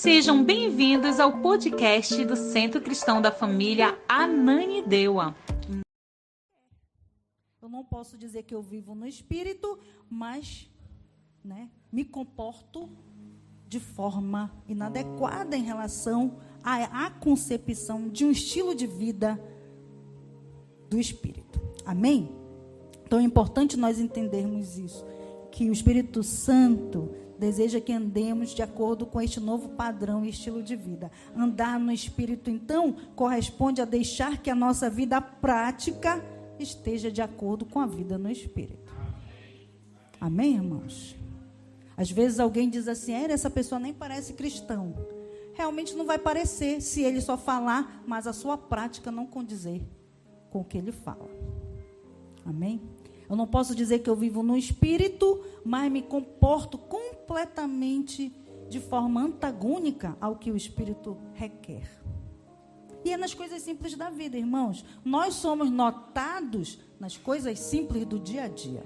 Sejam bem-vindos ao podcast do Centro Cristão da Família Ananindeua. Eu não posso dizer que eu vivo no Espírito, mas me comporto de forma inadequada em relação à concepção de um estilo de vida do Espírito. Amém? Então é importante nós entendermos isso, que o Espírito Santo deseja que andemos de acordo com este novo padrão e estilo de vida. Andar no Espírito, então, corresponde a deixar que a nossa vida prática esteja de acordo com a vida no Espírito. Amém, irmãos? Às vezes alguém diz assim, essa pessoa nem parece cristão. Realmente não vai parecer se ele só falar, mas a sua prática não condizer com o que ele fala. Amém? Eu não posso dizer que eu vivo no Espírito, mas me comporto completamente de forma antagônica ao que o Espírito requer. E é nas coisas simples da vida, irmãos. Nós somos notados nas coisas simples do dia a dia.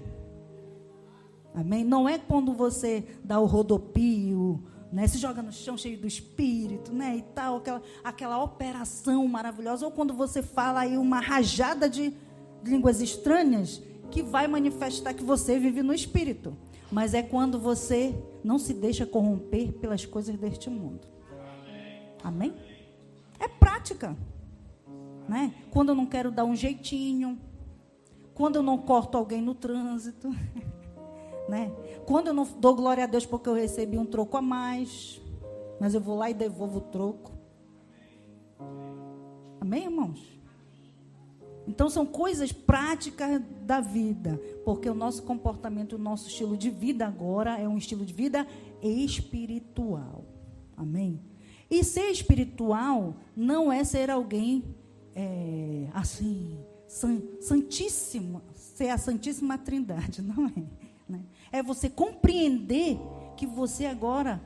Amém? Não é quando você dá o rodopio, se joga no chão cheio do Espírito, e tal, aquela operação maravilhosa, ou quando você fala aí uma rajada de línguas estranhas, que vai manifestar que você vive no Espírito. Mas é quando você não se deixa corromper pelas coisas deste mundo. Amém? É prática. Quando eu não quero dar um jeitinho, quando eu não corto alguém no trânsito, quando eu não dou glória a Deus porque eu recebi um troco a mais, mas eu vou lá e devolvo o troco. Amém, irmãos? Então, são coisas práticas da vida, porque o nosso comportamento, o nosso estilo de vida agora é um estilo de vida espiritual. Amém? E ser espiritual não é ser alguém santíssimo, ser a Santíssima Trindade, não é? É você compreender que você agora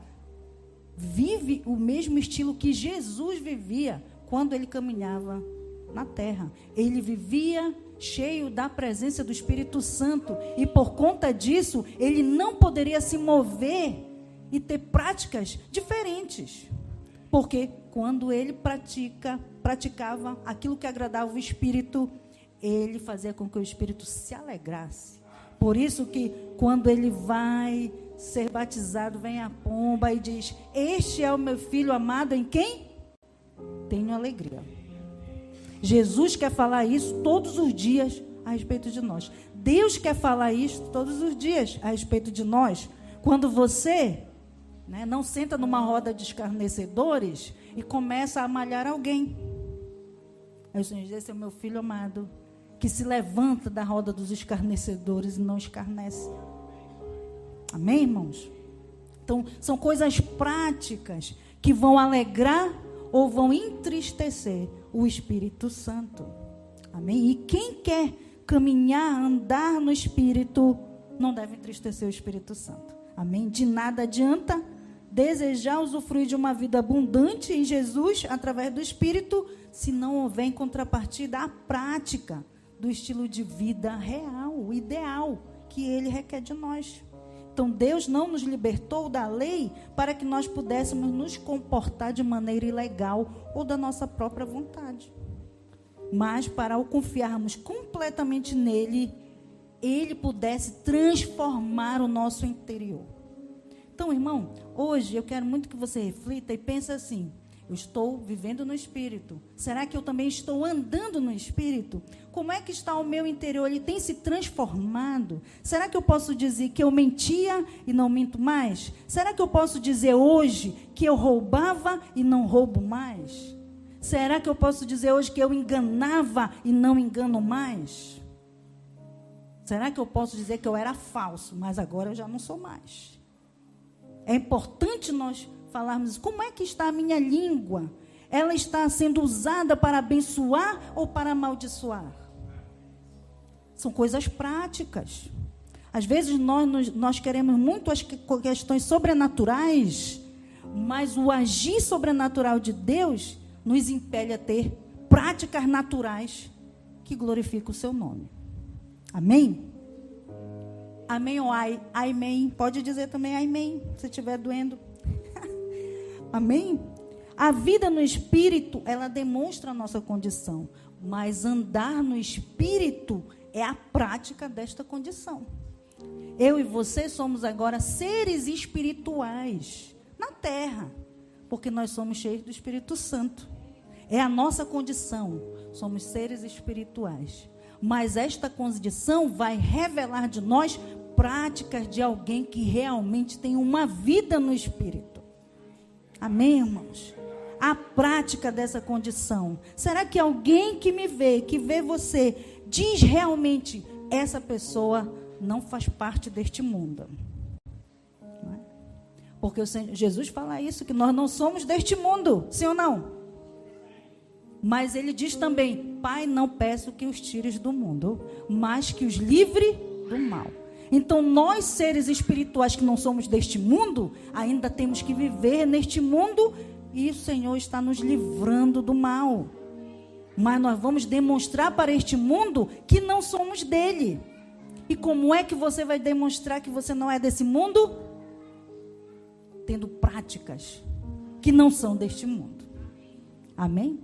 vive o mesmo estilo que Jesus vivia quando ele caminhava na terra. Ele vivia cheio da presença do Espírito Santo e por conta disso ele não poderia se mover e ter práticas diferentes, porque quando ele praticava aquilo que agradava o Espírito, ele fazia com que o Espírito se alegrasse. Por isso que quando ele vai ser batizado, vem a pomba e diz: este é o meu filho amado em quem tenho alegria. Jesus quer falar isso todos os dias a respeito de nós. Deus quer falar isso todos os dias a respeito de nós. Quando você não senta numa roda de escarnecedores e começa a malhar alguém. Aí o Senhor diz: esse é o meu filho amado, que se levanta da roda dos escarnecedores e não escarnece. Amém, irmãos? Então, são coisas práticas que vão alegrar ou vão entristecer o Espírito Santo. Amém? E quem quer caminhar, andar no Espírito, não deve entristecer o Espírito Santo. Amém? De nada adianta desejar usufruir de uma vida abundante em Jesus, através do Espírito, se não houver em contrapartida a prática do estilo de vida real, o ideal que Ele requer de nós. Então, Deus não nos libertou da lei para que nós pudéssemos nos comportar de maneira ilegal ou da nossa própria vontade. Mas para ao confiarmos completamente nele, Ele pudesse transformar o nosso interior. Então, irmão, hoje eu quero muito que você reflita e pense assim: eu estou vivendo no Espírito. Será que eu também estou andando no Espírito? Como é que está o meu interior? Ele tem se transformado? Será que eu posso dizer que eu mentia e não minto mais? Será que eu posso dizer hoje que eu roubava e não roubo mais? Será que eu posso dizer hoje que eu enganava e não engano mais? Será que eu posso dizer que eu era falso, mas agora eu já não sou mais? É importante nós falarmos como é que está a minha língua. Ela está sendo usada para abençoar ou para amaldiçoar? São coisas práticas. Às vezes nós queremos muito as questões sobrenaturais, mas o agir sobrenatural de Deus nos impele a ter práticas naturais que glorificam o seu nome. Amém? Amém ou ai? Amém. Pode dizer também amém, se estiver doendo. Amém? A vida no Espírito, ela demonstra a nossa condição. Mas andar no Espírito é a prática desta condição. Eu e você somos agora seres espirituais na terra, porque nós somos cheios do Espírito Santo. É a nossa condição, somos seres espirituais. Mas esta condição vai revelar de nós práticas de alguém que realmente tem uma vida no Espírito. Amém, irmãos? A prática dessa condição. Será que alguém que me vê, que vê você, diz realmente, essa pessoa não faz parte deste mundo? Não é? Porque Jesus fala isso, que nós não somos deste mundo, sim ou não? Mas ele diz também, Pai, não peço que os tires do mundo, mas que os livre do mal. Então, nós, seres espirituais que não somos deste mundo, ainda temos que viver neste mundo, e o Senhor está nos livrando do mal. Mas nós vamos demonstrar para este mundo que não somos dele. E como é que você vai demonstrar que você não é desse mundo? Tendo práticas que não são deste mundo. Amém?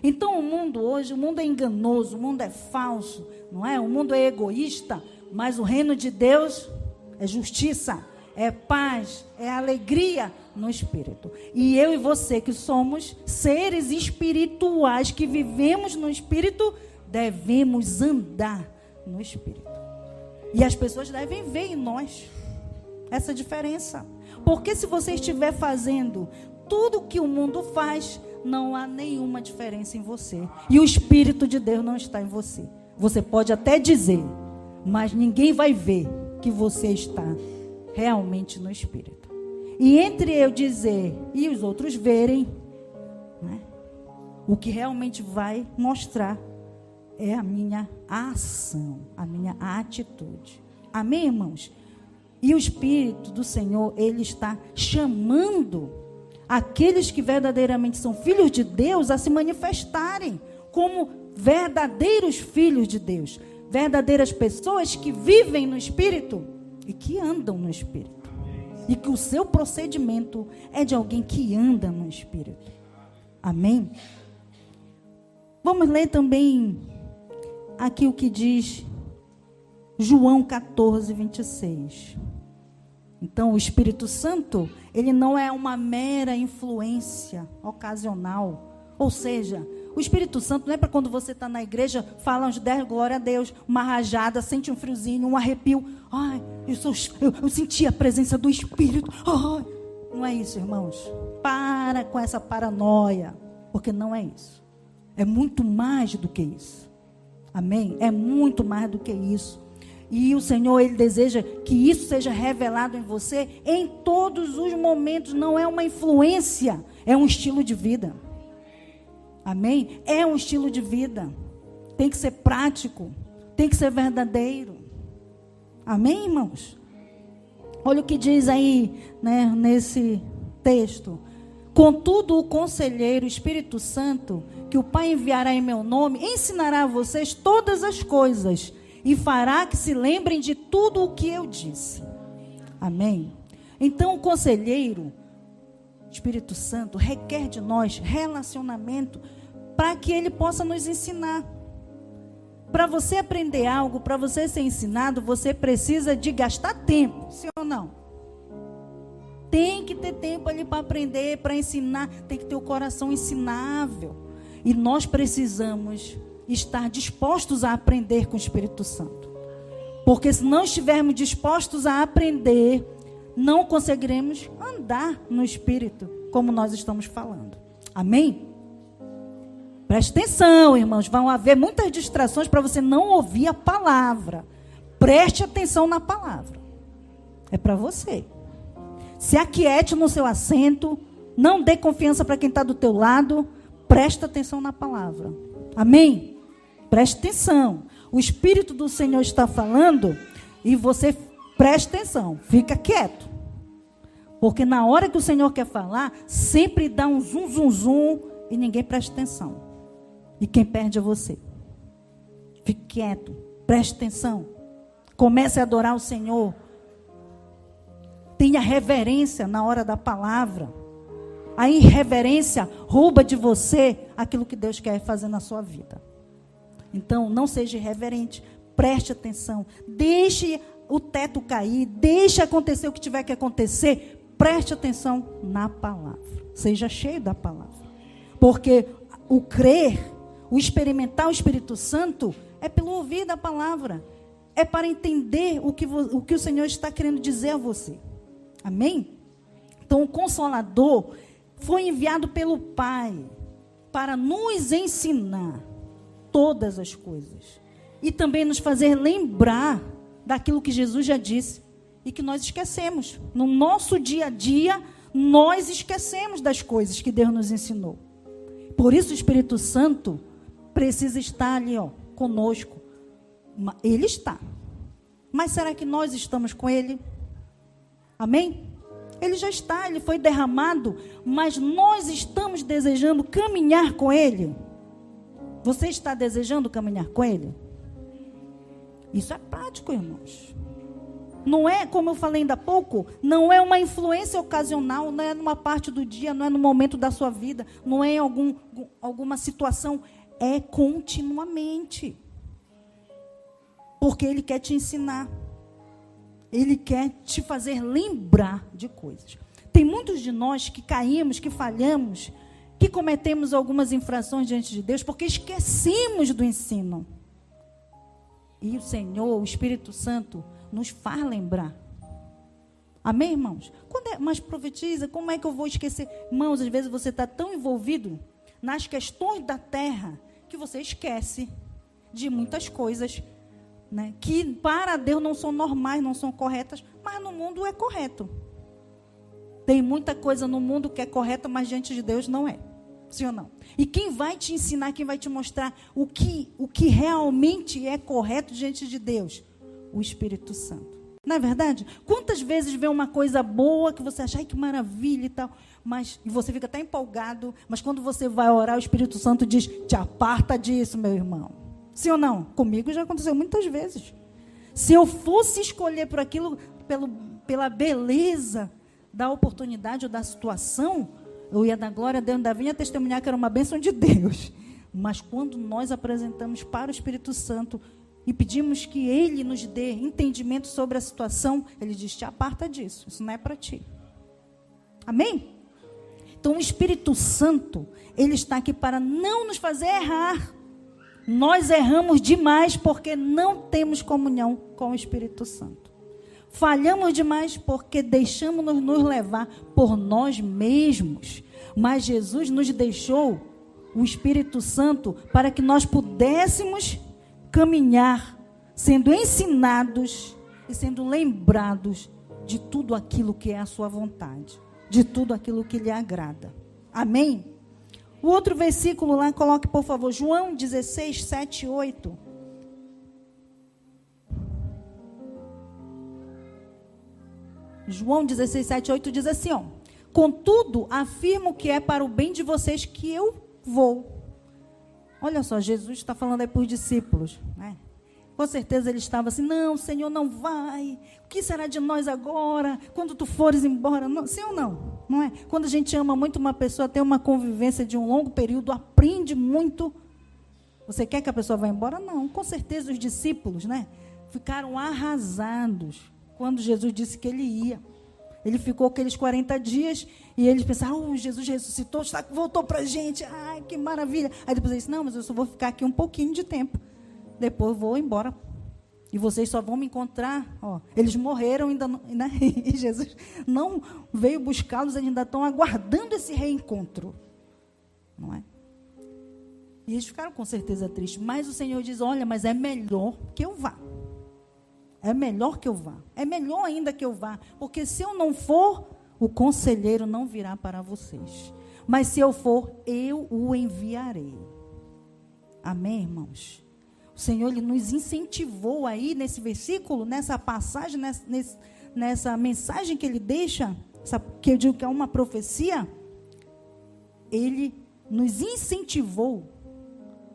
Então o mundo hoje, o mundo é enganoso, o mundo é falso, não é? O mundo é egoísta, mas o reino de Deus é justiça, é paz, é alegria no Espírito. E eu e você que somos seres espirituais, que vivemos no Espírito, devemos andar no Espírito. E as pessoas devem ver em nós essa diferença. Porque se você estiver fazendo tudo o que o mundo faz, não há nenhuma diferença em você. E o Espírito de Deus não está em você. Você pode até dizer, mas ninguém vai ver que você está realmente no Espírito. E entre eu dizer e os outros verem, né, o que realmente vai mostrar é a minha ação, a minha atitude. Amém, irmãos? E o Espírito do Senhor, ele está chamando aqueles que verdadeiramente são filhos de Deus a se manifestarem como verdadeiros filhos de Deus, verdadeiras pessoas que vivem no Espírito e que andam no Espírito. E que o seu procedimento é de alguém que anda no Espírito. Amém? Vamos ler também aqui o que diz João 14, 26. Então, o Espírito Santo, ele não é uma mera influência ocasional. Ou seja, o Espírito Santo não é para quando você está na igreja, fala uns 10, glória a Deus, uma rajada, sente um friozinho, um arrepio. Ai, eu senti a presença do Espírito. Ai. Não é isso, irmãos. Para com essa paranoia, porque não é isso. É muito mais do que isso. Amém? É muito mais do que isso. E o Senhor, ele deseja que isso seja revelado em você em todos os momentos. Não é uma influência, é um estilo de vida. Amém? É um estilo de vida. Tem que ser prático, tem que ser verdadeiro. Amém, irmãos? Olha o que diz aí, né, nesse texto. Contudo, o conselheiro, o Espírito Santo, que o Pai enviará em meu nome, ensinará a vocês todas as coisas e fará que se lembrem de tudo o que eu disse. Amém? Então, o conselheiro, Espírito Santo, requer de nós relacionamento para que ele possa nos ensinar. Para você aprender algo, para você ser ensinado, você precisa de gastar tempo, sim ou não? Tem que ter tempo ali para aprender, para ensinar, tem que ter o coração ensinável. E nós precisamos estar dispostos a aprender com o Espírito Santo. Porque se não estivermos dispostos a aprender, não conseguiremos andar no Espírito, como nós estamos falando. Amém? Preste atenção, irmãos, vão haver muitas distrações para você não ouvir a palavra. Preste atenção na palavra. É para você. Se aquiete no seu assento, não dê confiança para quem está do teu lado, preste atenção na palavra. Amém? Preste atenção. O Espírito do Senhor está falando e você preste atenção. Fica quieto. Porque na hora que o Senhor quer falar, sempre dá um zum, zum, zum e ninguém presta atenção. E quem perde é você. Fique quieto. Preste atenção. Comece a adorar o Senhor. Tenha reverência na hora da palavra. A irreverência rouba de você aquilo que Deus quer fazer na sua vida. Então, não seja irreverente. Preste atenção. Deixe o teto cair. Deixe acontecer o que tiver que acontecer. Preste atenção na palavra. Seja cheio da palavra. Porque o crer, o experimentar o Espírito Santo é pelo ouvir da palavra. É para entender o que o Senhor está querendo dizer a você. Amém? Então, o Consolador foi enviado pelo Pai para nos ensinar todas as coisas. E também nos fazer lembrar daquilo que Jesus já disse e que nós esquecemos. No nosso dia a dia, nós esquecemos das coisas que Deus nos ensinou. Por isso o Espírito Santo precisa estar ali, conosco. Ele está. Mas será que nós estamos com Ele? Amém? Ele já está, Ele foi derramado, mas nós estamos desejando caminhar com Ele. Você está desejando caminhar com Ele? Isso é prático, irmãos. Não é, como eu falei ainda há pouco, não é uma influência ocasional, não é numa parte do dia, não é no momento da sua vida, não é em alguma situação, é continuamente. Porque Ele quer te ensinar. Ele quer te fazer lembrar de coisas. Tem muitos de nós que caímos, que falhamos, que cometemos algumas infrações diante de Deus, porque esquecemos do ensino. E o Senhor, o Espírito Santo, nos faz lembrar. Amém, irmãos? Mas profetiza, como é que eu vou esquecer? Irmãos, às vezes você está tão envolvido nas questões da terra, que você esquece de muitas coisas, né, que para Deus não são normais, não são corretas, mas no mundo é correto. Tem muita coisa no mundo que é correta, mas diante de Deus não é. Sim ou não? E quem vai te ensinar, quem vai te mostrar o que realmente é correto diante de Deus? O Espírito Santo. Não é verdade? Quantas vezes vê uma coisa boa que você acha, ai que maravilha e tal, e você fica até empolgado, mas quando você vai orar, o Espírito Santo diz, te aparta disso, meu irmão. Sim ou não? Comigo já aconteceu muitas vezes. Se eu fosse escolher por aquilo, pela beleza da oportunidade ou da situação, eu ia dar glória a Deus, ainda vinha testemunhar que era uma bênção de Deus. Mas quando nós apresentamos para o Espírito Santo e pedimos que Ele nos dê entendimento sobre a situação, Ele diz, te aparta disso, isso não é para ti. Amém? Então o Espírito Santo, Ele está aqui para não nos fazer errar. Nós erramos demais porque não temos comunhão com o Espírito Santo. Falhamos demais porque deixamos nos levar por nós mesmos. Mas Jesus nos deixou o Espírito Santo para que nós pudéssemos caminhar, sendo ensinados e sendo lembrados de tudo aquilo que é a sua vontade, de tudo aquilo que lhe agrada. Amém? O outro versículo lá, coloque por favor, João 16, 7 e 8. João 16, 7 e 8 diz assim, contudo, afirmo que é para o bem de vocês que eu vou. Olha só, Jesus está falando aí para os discípulos, né? Com certeza ele estava assim, não, Senhor, não vai. O que será de nós agora, quando tu fores embora? Não, sim ou não? Não é? Quando a gente ama muito uma pessoa, tem uma convivência de um longo período, aprende muito. Você quer que a pessoa vá embora? Não. Com certeza os discípulos, né, ficaram arrasados quando Jesus disse que ele ia. Ele ficou aqueles 40 dias e eles pensaram, Jesus ressuscitou, voltou para a gente, ai, que maravilha. Aí depois ele disse, não, mas eu só vou ficar aqui um pouquinho de tempo. Depois vou embora. E vocês só vão me encontrar. Eles morreram, ainda não, né? E Jesus não veio buscá-los, eles ainda estão aguardando esse reencontro. Não é? E eles ficaram com certeza tristes. Mas o Senhor diz, olha, mas é melhor que eu vá. É melhor que eu vá. É melhor ainda que eu vá. Porque se eu não for, o conselheiro não virá para vocês. Mas se eu for, eu o enviarei. Amém, irmãos? O Senhor, Ele nos incentivou aí nesse versículo, nessa passagem, nessa mensagem que Ele deixa, que eu digo que é uma profecia, Ele nos incentivou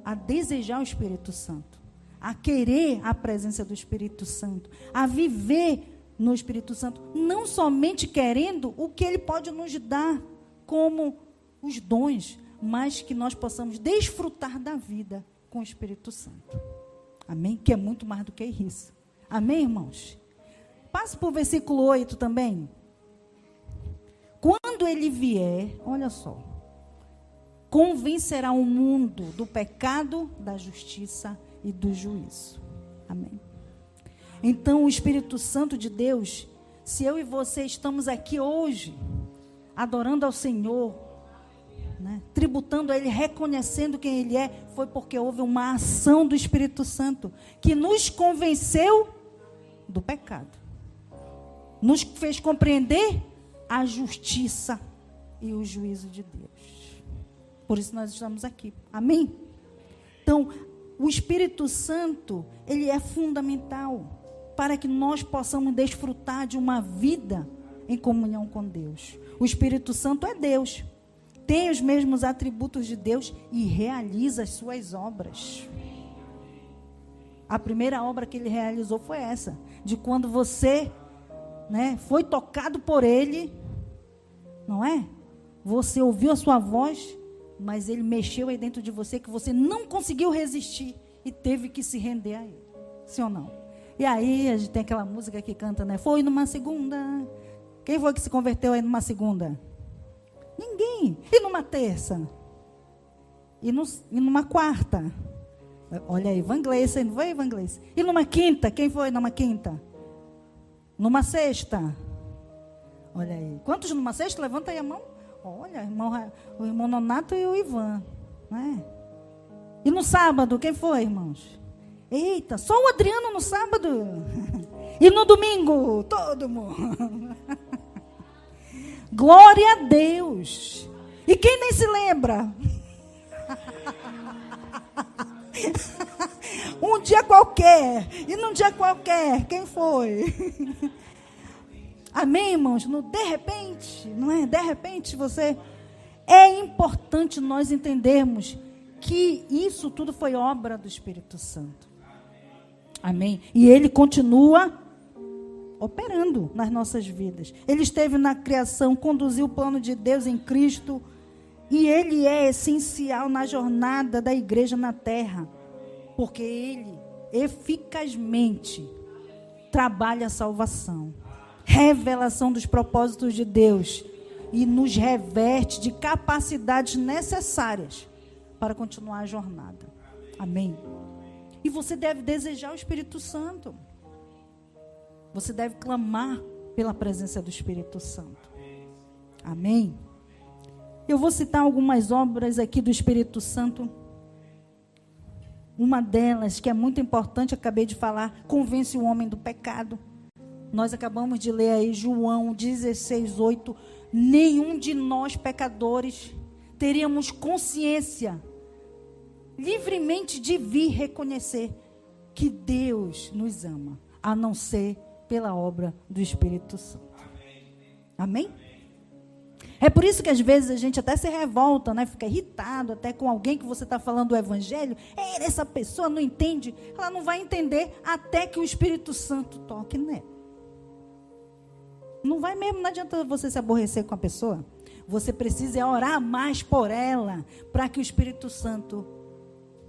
a desejar o Espírito Santo, a querer a presença do Espírito Santo, a viver no Espírito Santo, não somente querendo o que Ele pode nos dar como os dons, mas que nós possamos desfrutar da vida com o Espírito Santo. Amém? Que é muito mais do que isso. Amém, irmãos? Passe para o versículo 8 também. Quando ele vier, olha só, convencerá o mundo do pecado, da justiça e do juízo. Amém? Então, o Espírito Santo de Deus, se eu e você estamos aqui hoje, adorando ao Senhor, né, tributando a Ele, reconhecendo quem Ele é, foi porque houve uma ação do Espírito Santo, que nos convenceu do pecado. Nos fez compreender a justiça e o juízo de Deus. Por isso nós estamos aqui. Amém? Então, o Espírito Santo, ele é fundamental para que nós possamos desfrutar de uma vida em comunhão com Deus. O Espírito Santo é Deus, tem os mesmos atributos de Deus e realiza as suas obras. A primeira obra que ele realizou foi essa, de quando você, né, foi tocado por ele, não é? Você ouviu a sua voz, mas ele mexeu aí dentro de você, que você não conseguiu resistir e teve que se render a ele. Sim ou não? E aí a gente tem aquela música que canta, né? Foi numa segunda. Quem foi que se converteu aí numa segunda? Ninguém. E numa terça? E numa quarta? Olha aí, Van Gleice, não foi, Van Gleice? E numa quinta? Quem foi numa quinta? Numa sexta? Olha aí. Quantos numa sexta? Levanta aí a mão. Olha, o irmão Nonato e o Ivan. Né? E no sábado, quem foi, irmãos? Eita, só o Adriano no sábado. E no domingo, todo mundo. Glória a Deus. E quem nem se lembra? Um dia qualquer. E num dia qualquer, quem foi? Amém, irmãos? De repente, não é? De repente você... É importante nós entendermos que isso tudo foi obra do Espírito Santo. Amém? E ele continua operando nas nossas vidas. Ele esteve na criação, conduziu o plano de Deus em Cristo. E ele é essencial na jornada da igreja na terra. Porque ele eficazmente trabalha a salvação, revelação dos propósitos de Deus e nos reverte de capacidades necessárias para continuar a jornada. Amém? E você deve desejar o Espírito Santo. Você deve clamar pela presença do Espírito Santo. Amém? Eu vou citar algumas obras aqui do Espírito Santo. Uma delas, que é muito importante, acabei de falar, convence o homem do pecado. Nós acabamos de ler aí João 16:8. Nenhum de nós pecadores teríamos consciência livremente de vir reconhecer que Deus nos ama, a não ser pela obra do Espírito Santo. Amém? É por isso que às vezes a gente até se revolta, né? Fica irritado até com alguém que você está falando do Evangelho. Essa pessoa não entende. Ela não vai entender até que o Espírito Santo toque nela. Não vai mesmo, não adianta você se aborrecer com a pessoa. Você precisa orar mais por ela, para que o Espírito Santo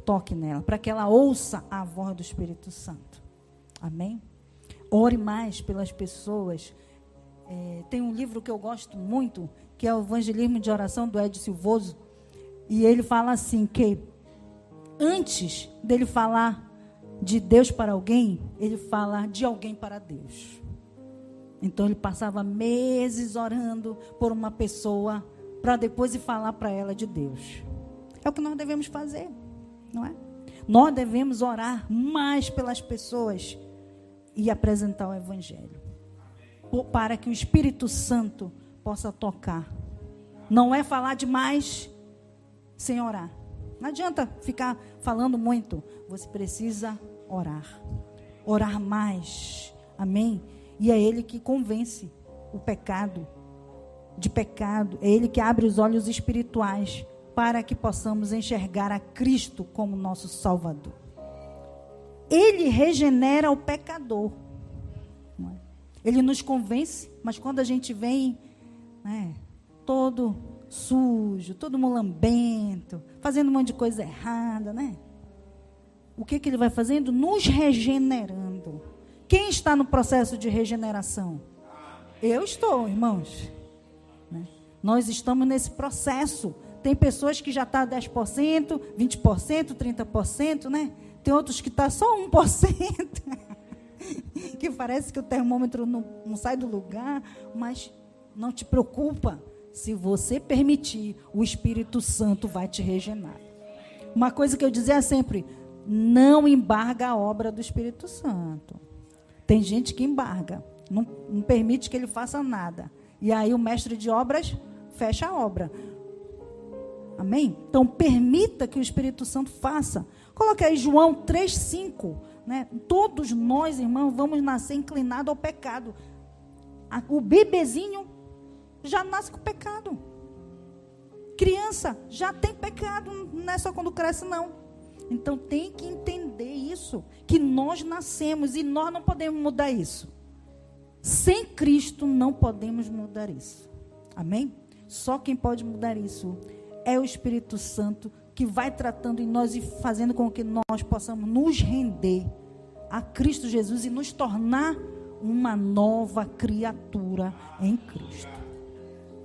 toque nela, para que ela ouça a voz do Espírito Santo. Amém? Ore mais pelas pessoas. Tem um livro que eu gosto muito, que é o Evangelismo de Oração, do Ed Silvoso. E ele fala assim, que antes dele falar de Deus para alguém, ele fala de alguém para Deus. Então ele passava meses orando por uma pessoa, para depois ir falar para ela de Deus. É o que nós devemos fazer, não é? Nós devemos orar mais pelas pessoas e apresentar o Evangelho, para que o Espírito Santo possa tocar. Não é falar demais sem orar. Não adianta ficar falando muito. Você precisa orar. Orar mais. Amém? E é Ele que convence o pecado de pecado. É Ele que abre os olhos espirituais para que possamos enxergar a Cristo como nosso Salvador. Ele regenera o pecador. Não é? Ele nos convence, mas quando a gente vem, né, todo sujo, todo mulambento, fazendo um monte de coisa errada, né? O que ele vai fazendo? Nos regenerando. Quem está no processo de regeneração? Eu estou, irmãos. Né? Nós estamos nesse processo. Tem pessoas que já estão 10%, 20%, 30%, né? Tem outros que estão só 1%. Que parece que o termômetro não sai do lugar. Mas não te preocupa. Se você permitir, o Espírito Santo vai te regenerar. Uma coisa que eu dizia sempre: não embarga a obra do Espírito Santo. Tem gente que embarga, não permite que ele faça nada. E aí o mestre de obras fecha a obra. Amém? Então permita que o Espírito Santo faça. Coloque aí João 3,5. Né? Todos nós, irmãos, vamos nascer inclinados ao pecado. O bebezinho já nasce com pecado. Criança já tem pecado, não é só quando cresce, não. Então tem que entender isso, que nós nascemos e nós não podemos mudar isso. Sem Cristo não podemos mudar isso. Amém? Só quem pode mudar isso é o Espírito Santo, que vai tratando em nós e fazendo com que nós possamos nos render a Cristo Jesus e nos tornar uma nova criatura em Cristo.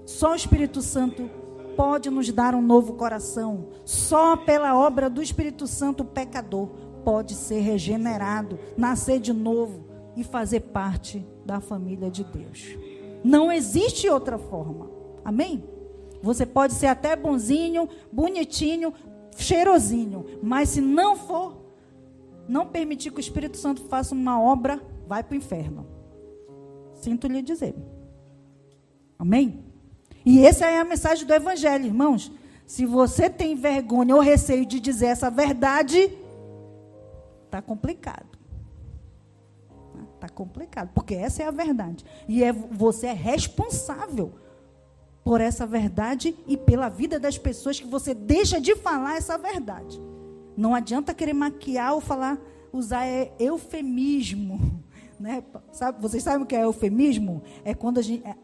Só o Espírito Santo pode nos dar um novo coração. Só pela obra do Espírito Santo o pecador pode ser regenerado, nascer de novo e fazer parte da família de Deus. Não existe outra forma. Amém? Você pode ser até bonzinho, bonitinho, cheirosinho, mas se não for, não permitir que o Espírito Santo faça uma obra, vai para o inferno. Sinto lhe dizer. Amém? E essa é a mensagem do Evangelho, irmãos. Se você tem vergonha ou receio de dizer essa verdade, está complicado. Está complicado, porque essa é a verdade. E você é responsável por essa verdade e pela vida das pessoas que você deixa de falar essa verdade. Não adianta querer maquiar ou usar eufemismo. Né? Vocês sabem o que é eufemismo? É quando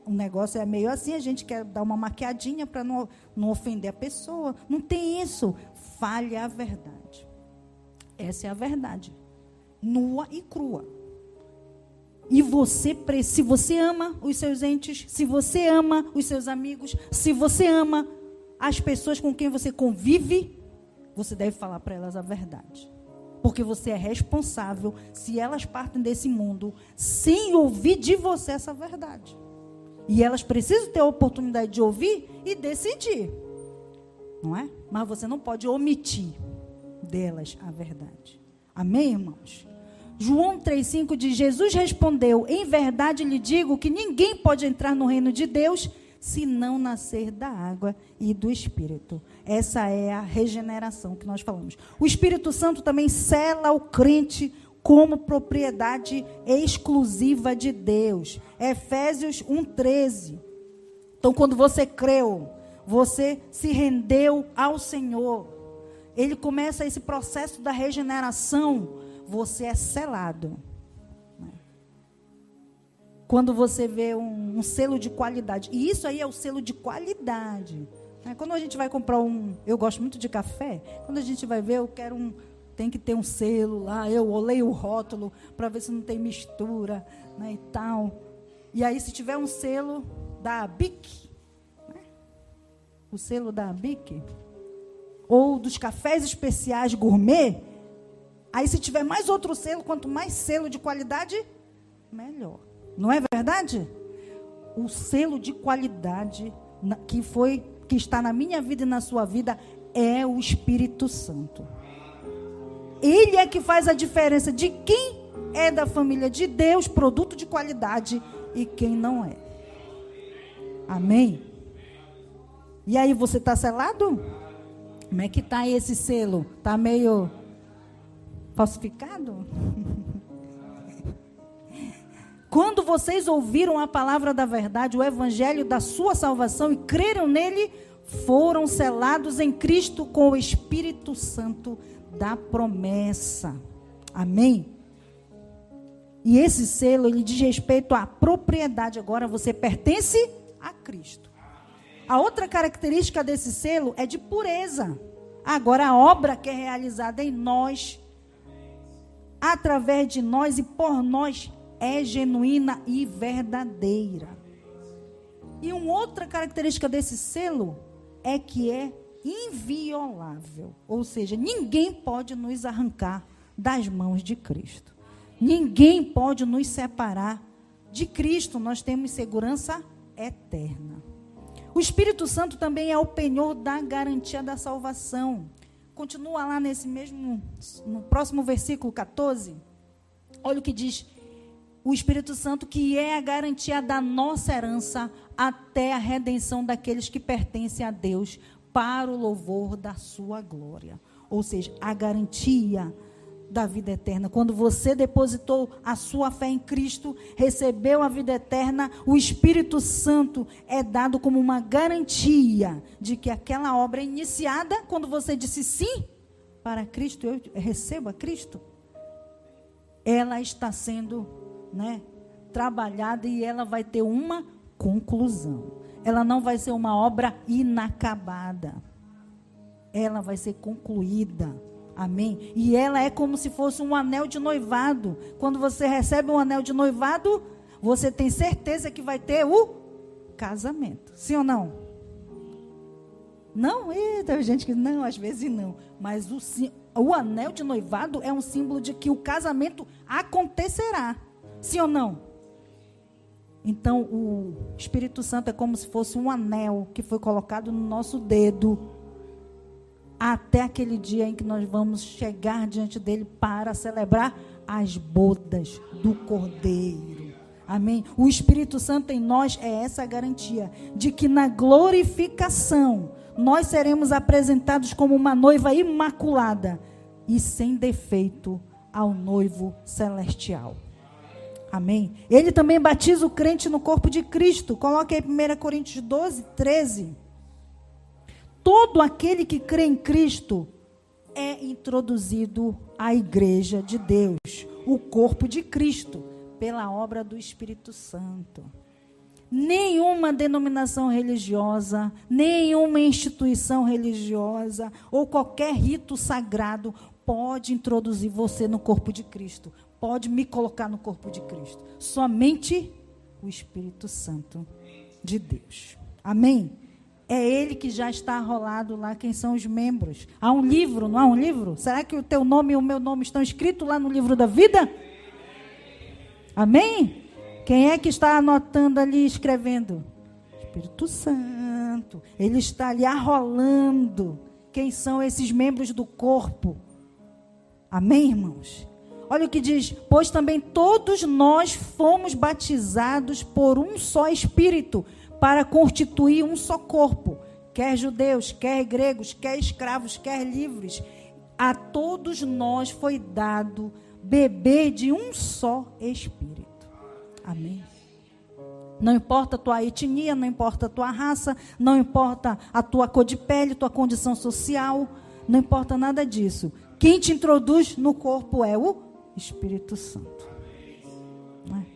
o negócio é meio assim, a gente quer dar uma maquiadinha para não ofender a pessoa. Não tem isso. Fale a verdade. Essa é a verdade. Nua e crua. E se você ama os seus entes, se você ama os seus amigos, se você ama as pessoas com quem você convive, você deve falar para elas a verdade. Porque você é responsável se elas partem desse mundo sem ouvir de você essa verdade. E elas precisam ter a oportunidade de ouvir e decidir. Não é? Mas você não pode omitir delas a verdade. Amém, irmãos? João 3,5 diz: Jesus respondeu: em verdade lhe digo que ninguém pode entrar no reino de Deus se não nascer da água e do Espírito. Essa é a regeneração que nós falamos. O Espírito Santo também sela o crente como propriedade exclusiva de Deus. Efésios 1,13. Então, quando você creu, você se rendeu ao Senhor. Ele começa esse processo da regeneração. Você é selado. Quando você vê um selo de qualidade. E isso aí é o selo de qualidade. Quando a gente vai comprar eu gosto muito de café. Quando a gente vai ver, tem que ter um selo lá. Eu olhei o rótulo para ver se não tem mistura, né, e tal. E aí, se tiver um selo da BIC, né, o selo da BIC, ou dos cafés especiais gourmet, aí se tiver mais outro selo, quanto mais selo de qualidade, melhor. Não é verdade? O selo de qualidade que está na minha vida e na sua vida é o Espírito Santo. Ele é que faz a diferença de quem é da família de Deus, produto de qualidade, e quem não é. Amém? E aí, você está selado? Como é que está esse selo? Está meio falsificado? Quando vocês ouviram a palavra da verdade, o evangelho da sua salvação e creram nele, foram selados em Cristo com o Espírito Santo da promessa. Amém? E esse selo, ele diz respeito à propriedade. Agora você pertence a Cristo. A outra característica desse selo é de pureza. Agora, a obra que é realizada em nós, através de nós e por nós, é genuína e verdadeira. E uma outra característica desse selo é que é inviolável. Ou seja, ninguém pode nos arrancar das mãos de Cristo. Ninguém pode nos separar de Cristo. Nós temos segurança eterna. O Espírito Santo também é o penhor da garantia da salvação. Continua lá no próximo versículo 14. Olha o que diz o Espírito Santo, que é a garantia da nossa herança até a redenção daqueles que pertencem a Deus para o louvor da sua glória. Ou seja, a garantia da vida eterna. Quando você depositou a sua fé em Cristo, recebeu a vida eterna, o Espírito Santo é dado como uma garantia de que aquela obra é iniciada, quando você disse sim para Cristo, eu recebo a Cristo, ela está sendo, trabalhada e ela vai ter uma conclusão. Ela não vai ser uma obra inacabada. Ela vai ser concluída. Amém? E ela é como se fosse um anel de noivado. Quando você recebe um anel de noivado, você tem certeza que vai ter o casamento. Sim ou não? Não? Tem gente que não, às vezes não. Mas o anel de noivado é um símbolo de que o casamento acontecerá. Sim ou não? Então, o Espírito Santo é como se fosse um anel que foi colocado no nosso dedo até aquele dia em que nós vamos chegar diante dele para celebrar as bodas do Cordeiro. Amém? O Espírito Santo em nós é essa garantia de que na glorificação nós seremos apresentados como uma noiva imaculada e sem defeito ao noivo celestial. Amém? Ele também batiza o crente no corpo de Cristo. Coloque aí 1 Coríntios 12, 13. Todo aquele que crê em Cristo é introduzido à igreja de Deus, o corpo de Cristo, pela obra do Espírito Santo. Nenhuma denominação religiosa, nenhuma instituição religiosa ou qualquer rito sagrado pode introduzir você no corpo de Cristo, pode me colocar no corpo de Cristo. Somente o Espírito Santo de Deus. Amém? É ele que já está arrolado lá, quem são os membros. Há um livro, não há um livro? Será que o teu nome e o meu nome estão escritos lá no livro da vida? Amém? Quem é que está anotando ali, escrevendo? Espírito Santo. Ele está ali arrolando. Quem são esses membros do corpo? Amém, irmãos? Olha o que diz: pois também todos nós fomos batizados por um só Espírito, para constituir um só corpo, quer judeus, quer gregos, quer escravos, quer livres. A todos nós foi dado beber de um só Espírito. Amém? Não importa a tua etnia, não importa a tua raça, não importa a tua cor de pele, tua condição social, não importa nada disso. Quem te introduz no corpo é o Espírito Santo. Não é?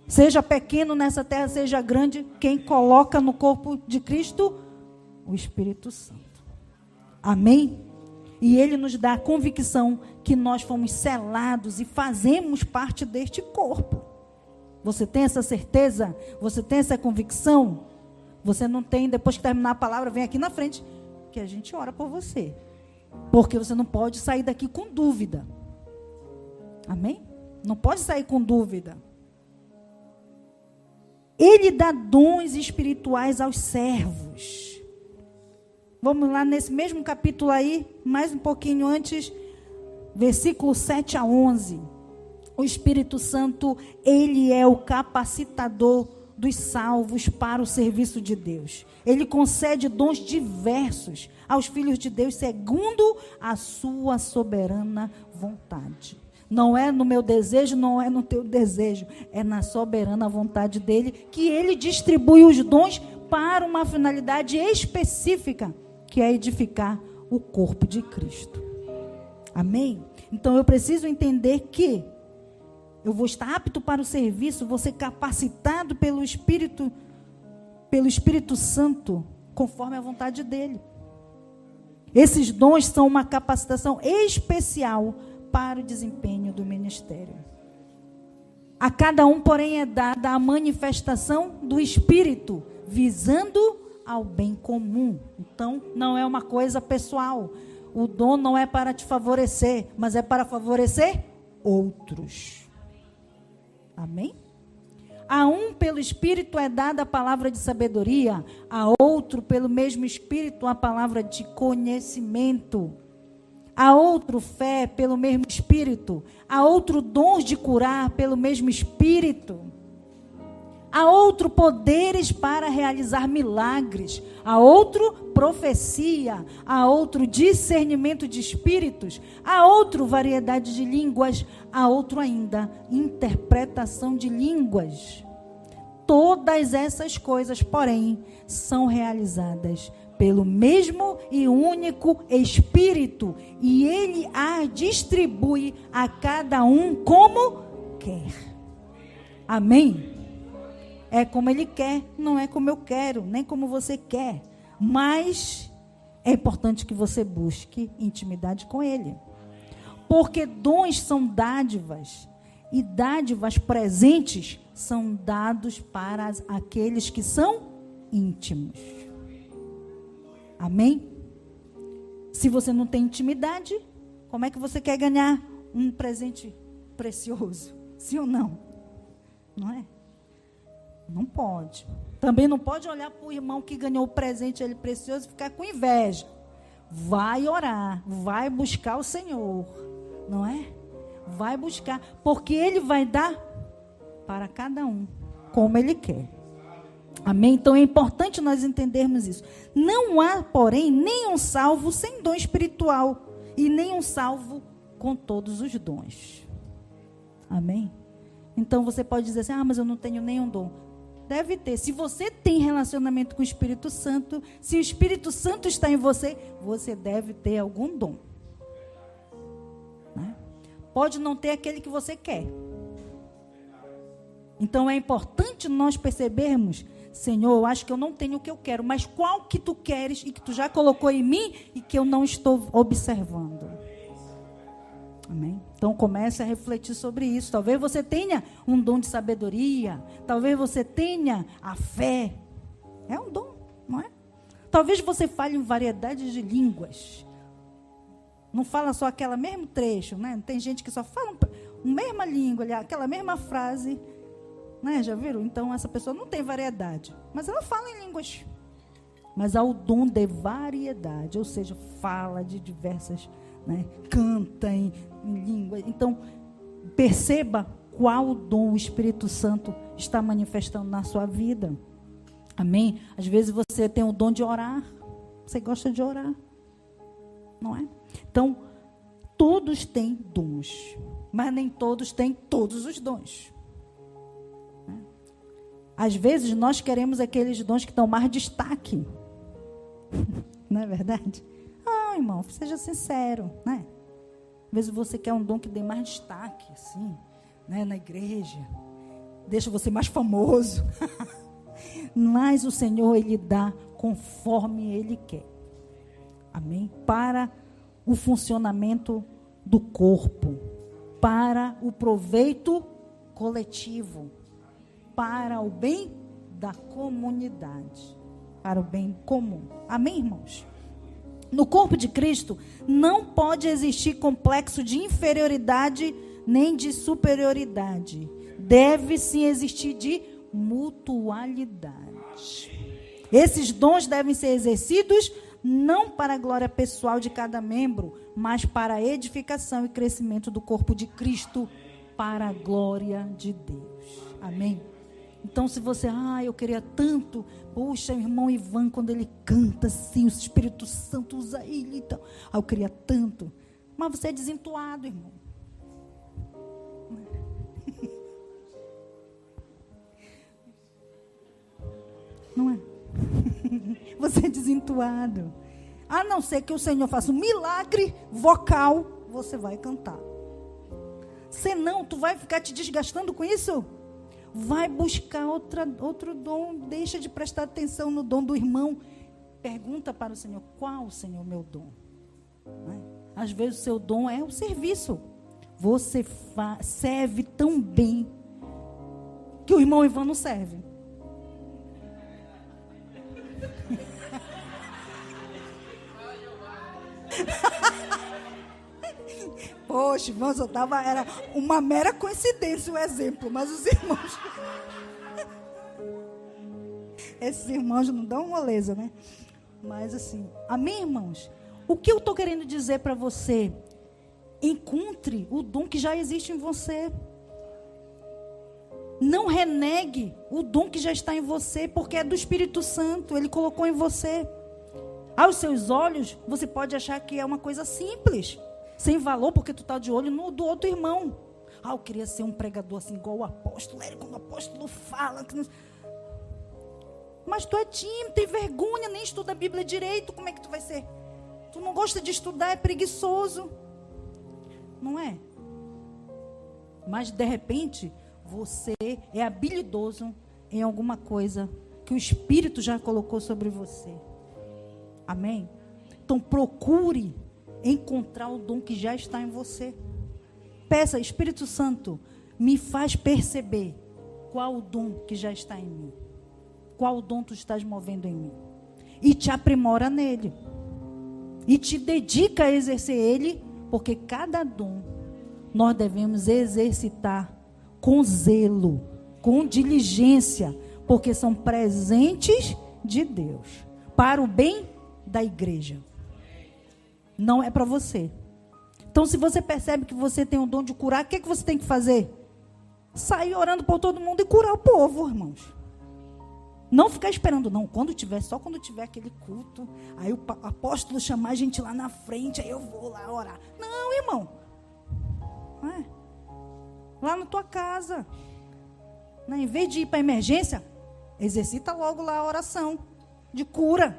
Seja pequeno nessa terra, seja grande, quem coloca no corpo de Cristo? O Espírito Santo. Amém? E ele nos dá a convicção que nós fomos selados e fazemos parte deste corpo. Você tem essa certeza? Você tem essa convicção? Você não tem, depois que terminar a palavra, vem aqui na frente, que a gente ora por você. Porque você não pode sair daqui com dúvida. Amém? Não pode sair com dúvida. Ele dá dons espirituais aos servos. Vamos lá nesse mesmo capítulo aí, mais um pouquinho antes, versículo 7 a 11. O Espírito Santo, ele é o capacitador dos salvos para o serviço de Deus. Ele concede dons diversos aos filhos de Deus, segundo a sua soberana vontade. Não é no meu desejo, não é no teu desejo. É na soberana vontade dele que ele distribui os dons para uma finalidade específica, que é edificar o corpo de Cristo. Amém? Então eu preciso entender que eu vou estar apto para o serviço, vou ser capacitado pelo Espírito Santo conforme a vontade dele. Esses dons são uma capacitação especial para o desempenho do ministério. A cada um, porém, é dada a manifestação do Espírito, visando ao bem comum. Então, não é uma coisa pessoal. O dom não é para te favorecer, mas é para favorecer outros. Amém? A um, pelo Espírito, é dada a palavra de sabedoria, a outro, pelo mesmo Espírito, a palavra de conhecimento, a outro, fé, pelo mesmo Espírito, a outro, dons de curar, pelo mesmo Espírito, a outro, poderes para realizar milagres, a outro, profecia, a outro, discernimento de espíritos, a outro, variedade de línguas, a outro ainda, interpretação de línguas. Todas essas coisas, porém, são realizadas pelo mesmo e único Espírito, e Ele a distribui a cada um como quer. Amém? É como Ele quer, não é como eu quero, nem como você quer. Mas é importante que você busque intimidade com Ele. Porque dons são dádivas, e dádivas presentes são dados para aqueles que são íntimos. Amém? Se você não tem intimidade, como é que você quer ganhar um presente precioso? Sim ou não? Não é? Não pode. Também não pode olhar para o irmão que ganhou o presente ele precioso e ficar com inveja. Vai orar, vai buscar o Senhor, não é? Vai buscar, porque Ele vai dar para cada um, como Ele quer. Amém? Então é importante nós entendermos isso. Não há, porém, nenhum salvo sem dom espiritual, e nenhum salvo com todos os dons. Amém? Então você pode dizer assim, mas eu não tenho nenhum dom. Deve ter. Se você tem relacionamento com o Espírito Santo, se o Espírito Santo está em você, você deve ter algum dom. Né? Pode não ter aquele que você quer. Então é importante nós percebermos, Senhor, eu acho que eu não tenho o que eu quero, mas qual que tu queres e que tu já colocou em mim e que eu não estou observando. Amém? Então comece a refletir sobre isso. Talvez você tenha um dom de sabedoria, talvez você tenha a fé. É um dom, não é? Talvez você fale em variedade de línguas. Não fala só aquele mesmo trecho, né? Tem gente que só fala a mesma língua, aquela mesma frase, né? Já viram? Então essa pessoa não tem variedade, mas ela fala em línguas. Mas há o dom de variedade, ou seja, fala de diversas, né? Canta em língua. Então, perceba qual dom o Espírito Santo está manifestando na sua vida. Amém? Às vezes você tem o dom de orar. Você gosta de orar, não é? Então, todos têm dons, mas nem todos têm todos os dons. Às vezes nós queremos aqueles dons que dão mais destaque. Não é verdade? Irmão, seja sincero, né? Às vezes você quer um dom que dê mais destaque, assim, né, na igreja. Deixa você mais famoso. Mas o Senhor, Ele dá conforme Ele quer. Amém? Para o funcionamento do corpo. Para o proveito coletivo. Para o bem da comunidade. Para o bem comum. Amém, irmãos? No corpo de Cristo, não pode existir complexo de inferioridade nem de superioridade. Deve sim existir de mutualidade. Esses dons devem ser exercidos não para a glória pessoal de cada membro, mas para a edificação e crescimento do corpo de Cristo, para a glória de Deus. Amém? Então, se você, eu queria tanto, puxa, o irmão Ivan, quando ele canta assim, o Espírito Santo usa ele, então, eu queria tanto. Mas você é desentuado, irmão. Não é? Você é desentuado. A não ser que o Senhor faça um milagre vocal, você vai cantar. Senão, tu vai ficar te desgastando com isso? Vai buscar outro dom, deixa de prestar atenção no dom do irmão Pergunta para o Senhor, qual, Senhor, meu dom? Né? Às vezes o seu dom é o serviço. Você serve tão bem que o irmão Ivan não serve. Poxa, irmãos, era uma mera coincidência o exemplo, mas os irmãos... Esses irmãos não dão moleza, né? Mas assim, amém, irmãos? O que eu estou querendo dizer para você? Encontre o dom que já existe em você. Não renegue o dom que já está em você, porque é do Espírito Santo, Ele colocou em você. Aos seus olhos, você pode achar que é uma coisa simples, sem valor, porque tu está de olho no do outro irmão. Eu queria ser um pregador assim, igual o apóstolo. Quando o apóstolo fala... Mas tu é tímido, tem vergonha, nem estuda a Bíblia direito, como é que tu vai ser? Tu não gosta de estudar, é preguiçoso. Não é? Mas de repente, você é habilidoso em alguma coisa que o Espírito já colocou sobre você. Amém? Então procure encontrar o dom que já está em você. Peça, Espírito Santo, me faz perceber qual o dom que já está em mim. Qual dom tu estás movendo em mim? E te aprimora nele. E te dedica a exercer ele, porque cada dom nós devemos exercitar com zelo, com diligência, porque são presentes de Deus, para o bem da igreja. Não é para você. Então, se você percebe que você tem o dom de curar, o que você tem que fazer? Sair orando por todo mundo e curar o povo, irmãos. Não ficar esperando, não. Só quando tiver aquele culto, aí o apóstolo chamar a gente lá na frente, aí eu vou lá orar. Não, irmão. Não é? Lá na tua casa. Não, em vez de ir para a emergência, exercita logo lá a oração de cura.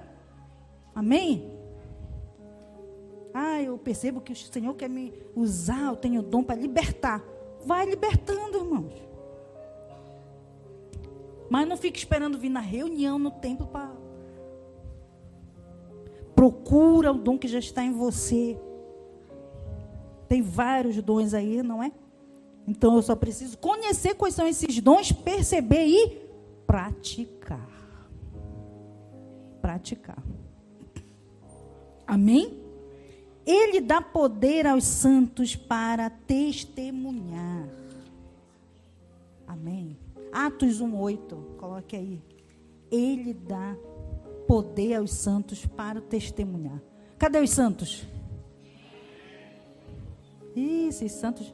Amém? Eu percebo que o Senhor quer me usar, eu tenho dom para libertar. Vai libertando, irmãos. Mas não fique esperando vir na reunião, no templo, para... Procura o dom que já está em você. Tem vários dons aí, não é? Então eu só preciso conhecer quais são esses dons, perceber e praticar. Praticar. Amém? Ele dá poder aos santos para testemunhar. Amém? Atos 1:8, coloque aí. Ele dá poder aos santos para testemunhar. Cadê os santos? Esses santos.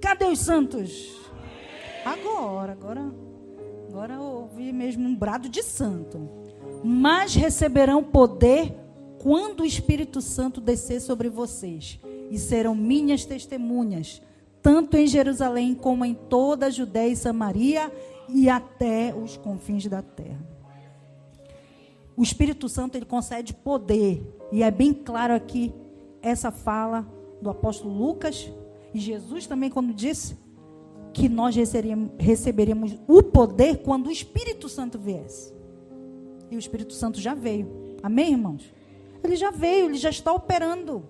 Cadê os santos? Agora eu ouvi mesmo um brado de santo. Mas receberão poder quando o Espírito Santo descer sobre vocês, e serão minhas testemunhas, tanto em Jerusalém como em toda a Judéia e Samaria e até os confins da terra. O Espírito Santo, ele concede poder, e é bem claro aqui essa fala do apóstolo Lucas, e Jesus também quando disse que nós receberíamos o poder quando o Espírito Santo viesse. E o Espírito Santo já veio. Amém, irmãos? Ele já veio, ele já está operando.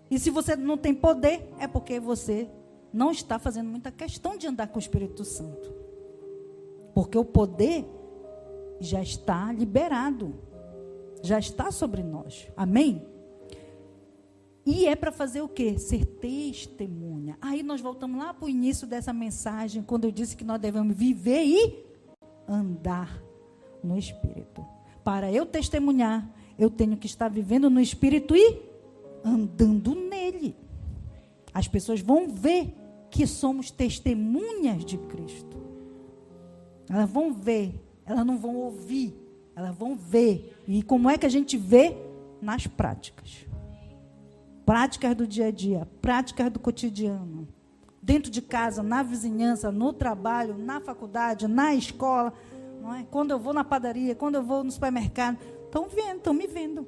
E se você não tem poder, é porque você não está fazendo muita questão de andar com o Espírito Santo. Porque o poder já está liberado. Já está sobre nós. Amém? E é para fazer o quê? Ser testemunha. Aí nós voltamos lá para o início dessa mensagem, quando eu disse que nós devemos viver e andar no Espírito. Para eu testemunhar, eu tenho que estar vivendo no Espírito e andando nele. As pessoas vão ver que somos testemunhas de Cristo. Elas vão ver, elas não vão ouvir, elas vão ver. E como é que a gente vê? Nas práticas. Práticas do dia a dia, práticas do cotidiano. Dentro de casa, na vizinhança, no trabalho, na faculdade, na escola. Não é? Quando eu vou na padaria, quando eu vou no supermercado. Estão me vendo.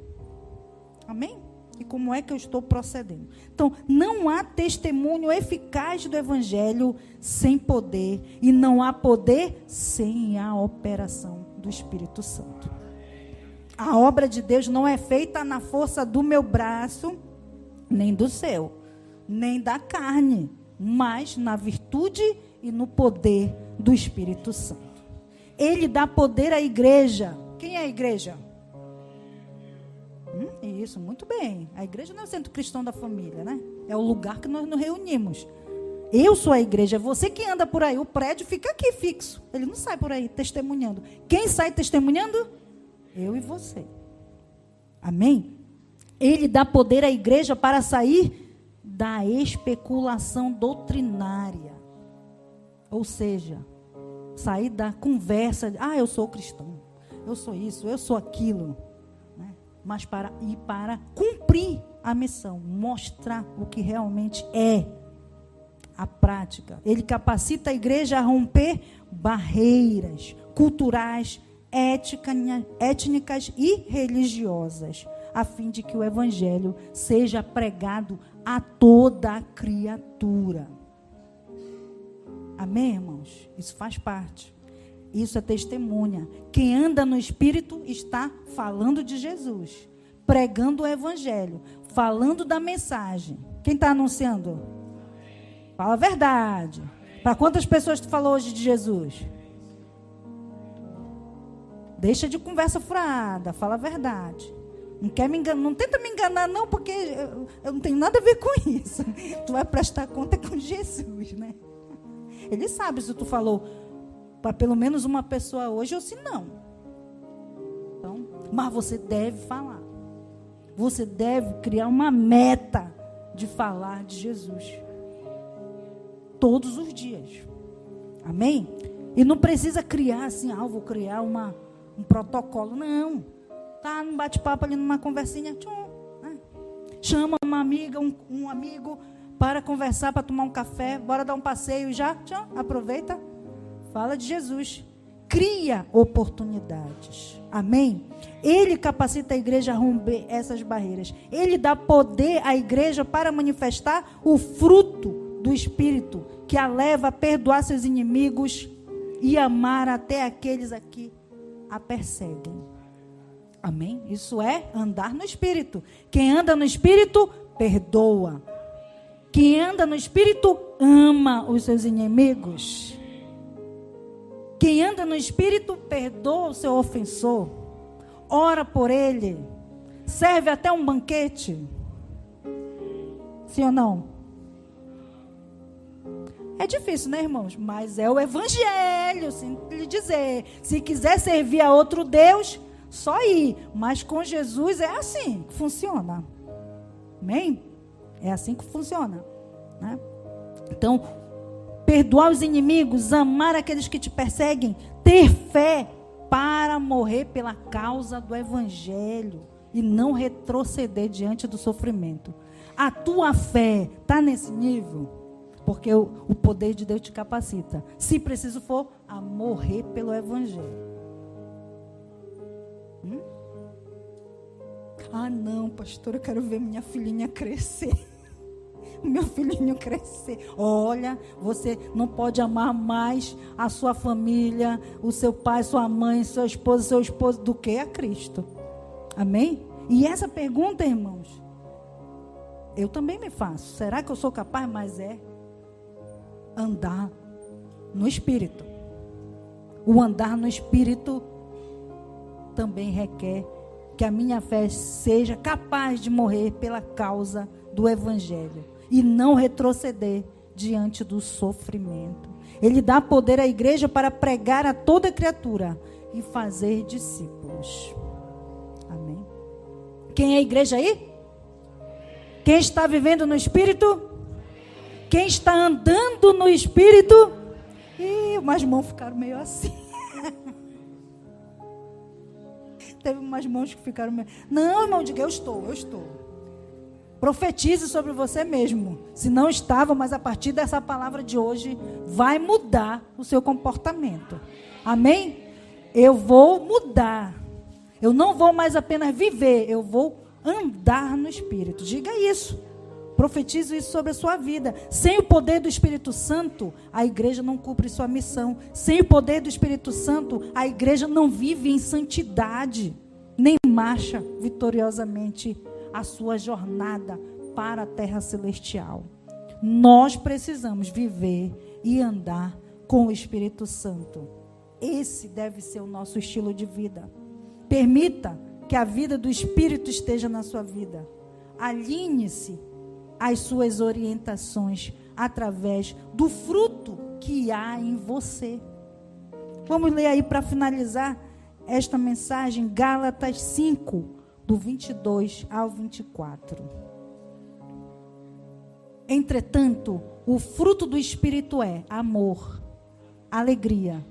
Amém? E como é que eu estou procedendo? Então, não há testemunho eficaz do Evangelho sem poder. E não há poder sem a operação do Espírito Santo. A obra de Deus não é feita na força do meu braço, nem do seu, nem da carne, mas na virtude e no poder do Espírito Santo. Ele dá poder à igreja. Quem é a igreja? Isso, muito bem. A igreja não é o centro cristão da família, né? É o lugar que nós nos reunimos. Eu sou a igreja, é você que anda por aí. O prédio fica aqui fixo. Ele não sai por aí testemunhando. Quem sai testemunhando? Eu e você. Amém? Ele dá poder à igreja para sair da especulação doutrinária. Ou seja, sair da conversa de, eu sou cristão, eu sou isso, eu sou aquilo. Né? Mas para cumprir a missão, mostrar o que realmente é a prática. Ele capacita a igreja a romper barreiras culturais, étnicas e religiosas, a fim de que o evangelho seja pregado a toda a criatura. Amém, irmãos? Isso faz parte. Isso é testemunha. Quem anda no Espírito está falando de Jesus, pregando o evangelho, falando da mensagem. Quem está anunciando? Fala a verdade. Para quantas pessoas tu falou hoje de Jesus? Deixa de conversa furada, fala a verdade. Não quer me enganar, não tenta me enganar não, porque eu não tenho nada a ver com isso. Tu vai prestar conta com Jesus, né? Ele sabe se tu falou para pelo menos uma pessoa hoje ou se não. Então, mas você deve falar. Você deve criar uma meta de falar de Jesus. Todos os dias. Amém? E não precisa criar assim, vou criar um protocolo. Não. Tá num bate-papo ali, numa conversinha. Né? Chama uma amiga, um amigo para conversar, para tomar um café. Bora dar um passeio e já, aproveita. Fala de Jesus. Cria oportunidades. Amém? Ele capacita a igreja a romper essas barreiras. Ele dá poder à igreja para manifestar o fruto do Espírito, que a leva a perdoar seus inimigos e amar até aqueles a que a perseguem. Amém? Isso é andar no Espírito. Quem anda no Espírito, perdoa. Quem anda no Espírito, ama os seus inimigos. Quem anda no Espírito, perdoa o seu ofensor. Ora por ele. Serve até um banquete. Sim ou não? É difícil, né, irmãos? Mas é o evangelho, sinto lhe dizer. Se quiser servir a outro Deus, só ir. Mas com Jesus é assim que funciona. Amém? É assim que funciona. Né? Então, perdoar os inimigos, amar aqueles que te perseguem, ter fé para morrer pela causa do evangelho e não retroceder diante do sofrimento. A tua fé está nesse nível? Porque o poder de Deus te capacita. Se preciso for, a morrer pelo evangelho. Não, pastor, eu quero ver minha filhinha crescer. Meu filhinho crescer. Olha, você não pode amar mais a sua família, o seu pai, sua mãe, sua esposa, seu esposo, do que a Cristo. Amém? E essa pergunta, irmãos, eu também me faço. Será que eu sou capaz? Mas é andar no Espírito. O andar no Espírito também requer que a minha fé seja capaz de morrer pela causa do evangelho e não retroceder diante do sofrimento. Ele dá poder à igreja para pregar a toda criatura e fazer discípulos. Amém? Quem é a igreja aí? Quem está vivendo no Espírito? Quem está andando no Espírito? Umas mãos ficaram meio assim. Teve umas mãos que ficaram meio... Não, irmão, diga, eu estou. Profetize sobre você mesmo. Se não estava, mas a partir dessa palavra de hoje, vai mudar o seu comportamento. Amém? Eu vou mudar. Eu não vou mais apenas viver, eu vou andar no Espírito. Diga isso. Profetizo isso sobre a sua vida. Sem o poder do Espírito Santo, a igreja não cumpre sua missão. Sem o poder do Espírito Santo, a igreja não vive em santidade, nem marcha vitoriosamente a sua jornada para a terra celestial. Nós precisamos viver e andar com o Espírito Santo. Esse deve ser o nosso estilo de vida. Permita que a vida do Espírito esteja na sua vida. Alinhe-se às suas orientações através do fruto que há em você. Vamos ler aí para finalizar esta mensagem, Gálatas 5, do 22 ao 24. Entretanto, o fruto do Espírito é amor, alegria,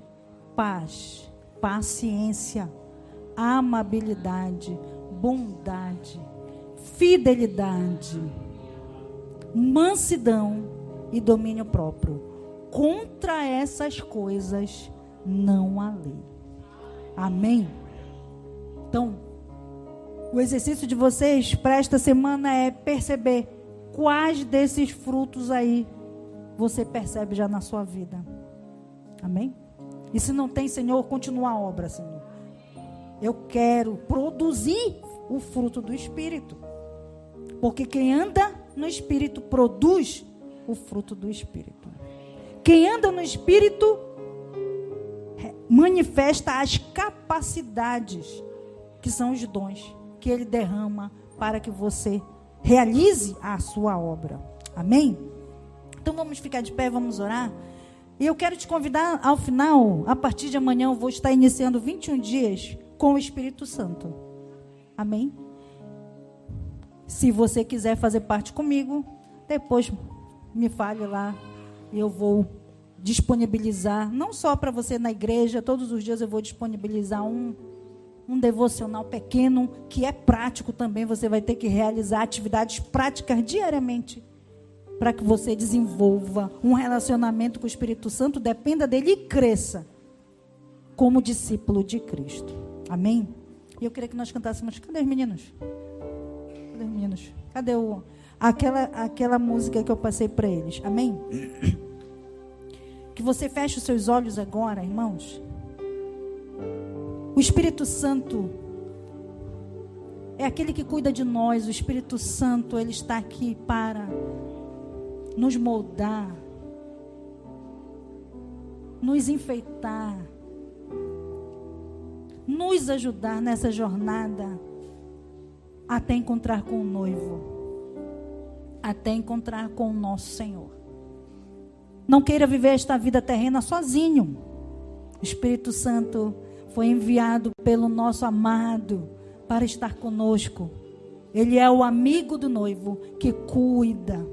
paz, paciência, amabilidade, bondade, fidelidade, mansidão e domínio próprio. Contra essas coisas não há lei. Amém? Então, o exercício de vocês para esta semana é perceber quais desses frutos aí você percebe já na sua vida. Amém? E se não tem, Senhor, continua a obra, Senhor. Eu quero produzir o fruto do Espírito. Porque quem anda no Espírito produz o fruto do Espírito. Quem anda no Espírito manifesta as capacidades, que são os dons que Ele derrama para que você realize a sua obra. Amém? Então vamos ficar de pé, vamos orar. E eu quero te convidar ao final, a partir de amanhã eu vou estar iniciando 21 dias com o Espírito Santo. Amém? Se você quiser fazer parte comigo, depois me fale lá e eu vou disponibilizar, não só para você na igreja, todos os dias eu vou disponibilizar um devocional pequeno, que é prático também. Você vai ter que realizar atividades práticas diariamente, para que você desenvolva um relacionamento com o Espírito Santo, dependa dele e cresça como discípulo de Cristo. Amém? E eu queria que nós cantássemos. Cadê os meninos? Cadê os meninos? Cadê aquela música que eu passei para eles? Amém? Que você feche os seus olhos agora, irmãos. O Espírito Santo é aquele que cuida de nós. O Espírito Santo, ele está aqui para nos moldar, nos enfeitar, nos ajudar nessa jornada até encontrar com o noivo, até encontrar com o nosso Senhor. Não queira viver esta vida terrena sozinho. O Espírito Santo foi enviado pelo nosso amado para estar conosco. Ele é o amigo do noivo que cuida,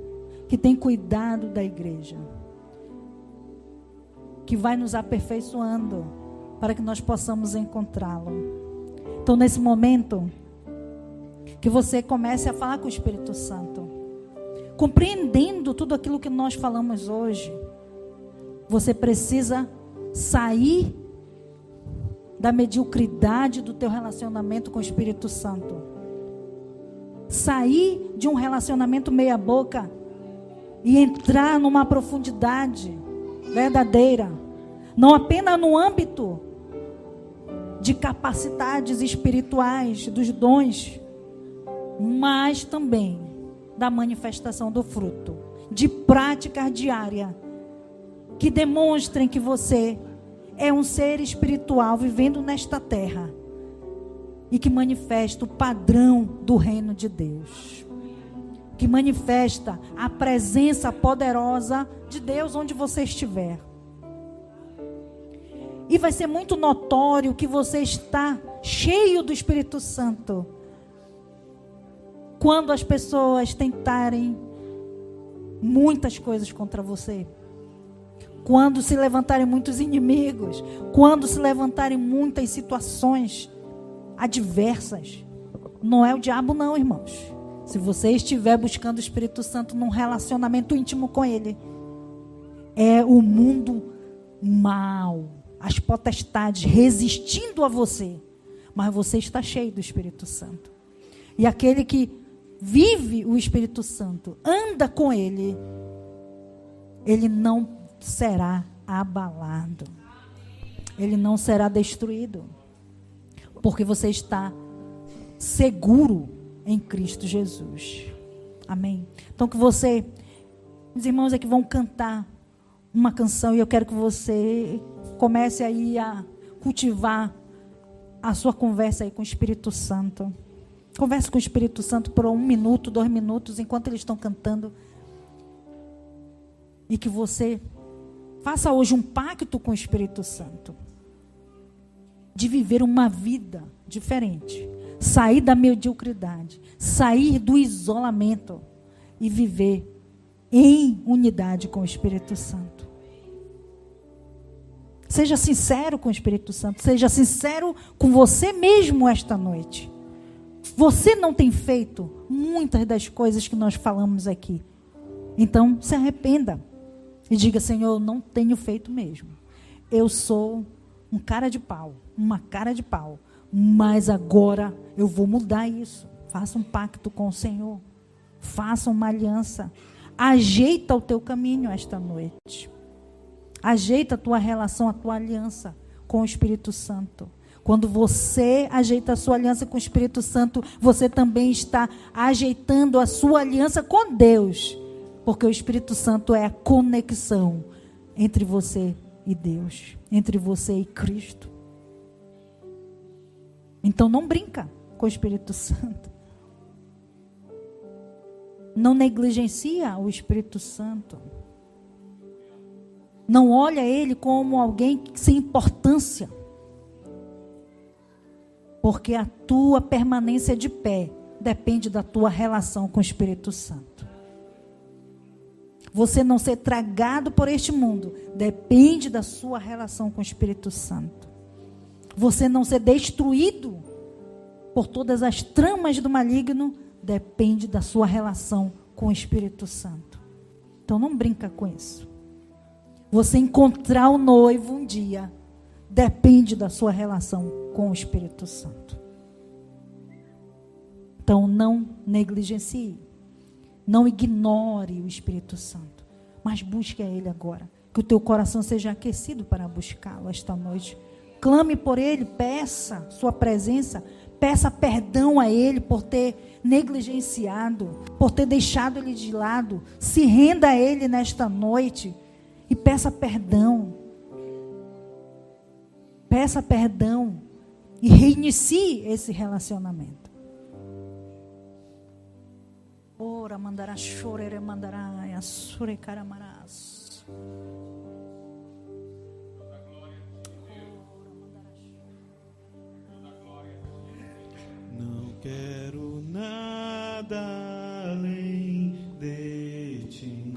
que tem cuidado da igreja, que vai nos aperfeiçoando para que nós possamos encontrá-lo. Então, nesse momento, que você comece a falar com o Espírito Santo, compreendendo tudo aquilo que nós falamos hoje. Você precisa sair da mediocridade do teu relacionamento com o Espírito Santo. Sair de um relacionamento meia boca e entrar numa profundidade verdadeira, não apenas no âmbito de capacidades espirituais, dos dons, mas também da manifestação do fruto, de prática diária, que demonstrem que você é um ser espiritual vivendo nesta terra e que manifesta o padrão do reino de Deus, que manifesta a presença poderosa de Deus onde você estiver. E vai ser muito notório que você está cheio do Espírito Santo quando as pessoas tentarem muitas coisas contra você, quando se levantarem muitos inimigos, quando se levantarem muitas situações adversas. Não é o diabo não, irmãos. Se você estiver buscando o Espírito Santo num relacionamento íntimo com Ele, é o mundo mau, as potestades resistindo a você, mas você está cheio do Espírito Santo. E aquele que vive o Espírito Santo, anda com ele, ele não será abalado. Ele não será destruído. Porque você está seguro em Cristo Jesus. Amém? Então que você, os irmãos aqui vão cantar uma canção, e eu quero que você comece aí a cultivar a sua conversa aí com o Espírito Santo. Converse com o Espírito Santo por 1 minuto, 2 minutos, enquanto eles estão cantando. E que você faça hoje um pacto com o Espírito Santo. De viver uma vida diferente. Sair da mediocridade. Sair do isolamento. E viver em unidade com o Espírito Santo. Seja sincero com o Espírito Santo. Seja sincero com você mesmo esta noite. Você não tem feito muitas das coisas que nós falamos aqui. Então, se arrependa. E diga, Senhor, eu não tenho feito mesmo. Eu sou um cara de pau. Uma cara de pau. Mas agora eu vou mudar isso. Faça um pacto com o Senhor. Faça uma aliança. Ajeita o teu caminho esta noite. Ajeita a tua relação, a tua aliança com o Espírito Santo. Quando você ajeita a sua aliança com o Espírito Santo, você também está ajeitando a sua aliança com Deus. Porque o Espírito Santo é a conexão entre você e Deus. Entre você e Cristo. Então não brinca com o Espírito Santo. Não negligencia o Espírito Santo. Não olha ele como alguém sem importância. Porque a tua permanência de pé depende da tua relação com o Espírito Santo. Você não ser tragado por este mundo depende da sua relação com o Espírito Santo. Você não ser destruído por todas as tramas do maligno depende da sua relação com o Espírito Santo. Então não brinca com isso. Você encontrar o noivo um dia depende da sua relação com o Espírito Santo. Então não negligencie. Não ignore o Espírito Santo. Mas busque a Ele agora. Que o teu coração seja aquecido para buscá-lo esta noite. Clame por Ele, peça sua presença. Peça perdão a Ele por ter negligenciado, por ter deixado Ele de lado. Se renda a Ele nesta noite e peça perdão. Peça perdão e reinicie esse relacionamento. Ora mandará chorere mandará assure caramaras. Não quero nada além de ti.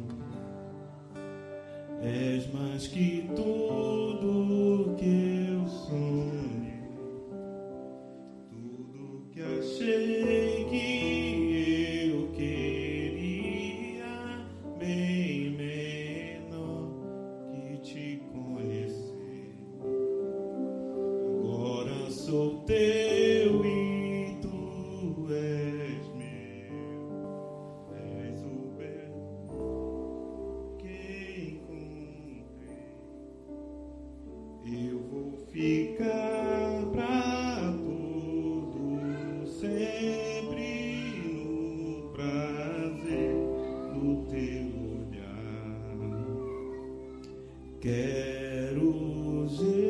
És mais que tudo que eu sonhei, tudo que achei que eu queria, bem menor que te conhecer. Agora sou teu e tu és meu, és o bem que encontrei. Eu vou ficar pra tudo sempre no prazer do teu olhar. Quero Jesus.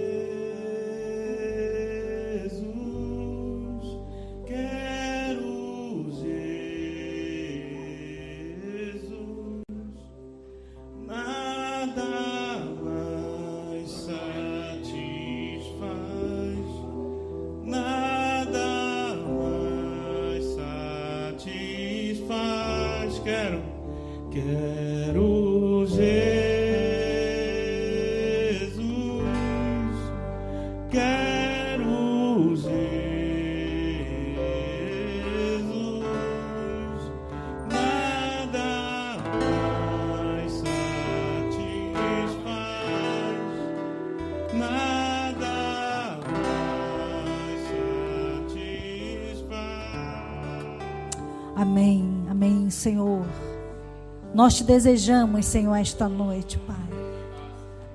Amém, amém, Senhor. Nós te desejamos, Senhor, esta noite, Pai.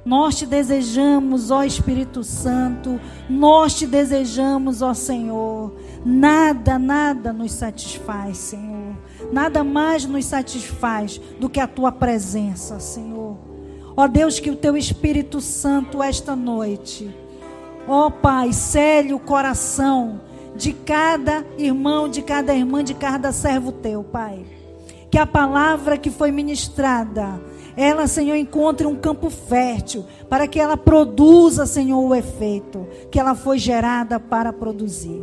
Nós te desejamos, ó Espírito Santo. Nós te desejamos, ó Senhor. Nada nos satisfaz, Senhor. Nada mais nos satisfaz do que a tua presença, Senhor. Ó Deus, que o teu Espírito Santo esta noite, ó Pai, cele o coração de cada irmão, de cada irmã, de cada servo teu, Pai. Que a palavra que foi ministrada, ela, Senhor, encontre um campo fértil, para que ela produza, Senhor, o efeito que ela foi gerada para produzir.